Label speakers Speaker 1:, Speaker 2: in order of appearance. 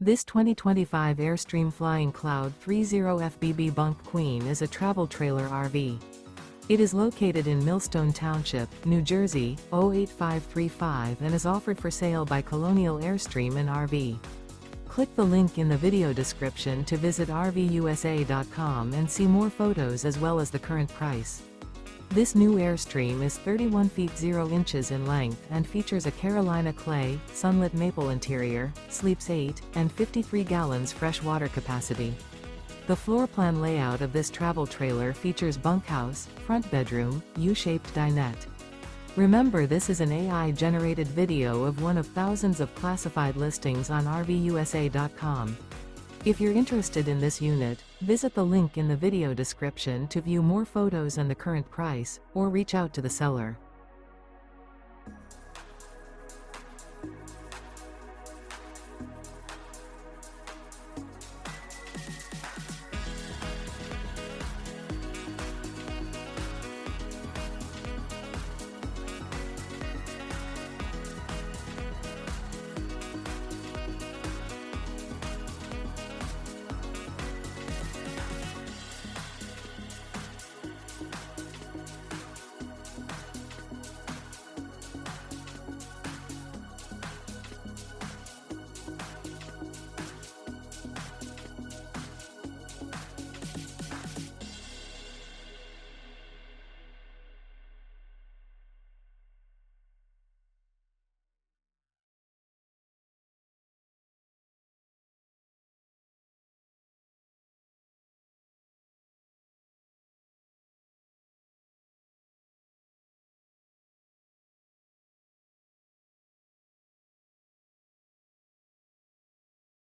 Speaker 1: This 2025 Airstream Flying Cloud 30 FBB Bunk Queen is a travel trailer RV. It is located in Millstone Township, New Jersey, 08535 and is offered for sale by Colonial Airstream RV. Click the link in the video description to visit RVUSA.com and see more photos as well as the current price. This new Airstream is 31 feet 0 inches in length and features a Carolina clay, Sunlit Maple interior, sleeps 8, and 53 gallons fresh water capacity. The floor plan layout of this travel trailer features bunkhouse, front bedroom, U-shaped dinette. Remember, this is an AI-generated video of one of thousands of classified listings on RVUSA.com. If you're interested in this unit, visit the link in the video description to view more photos and the current price, or reach out to the seller.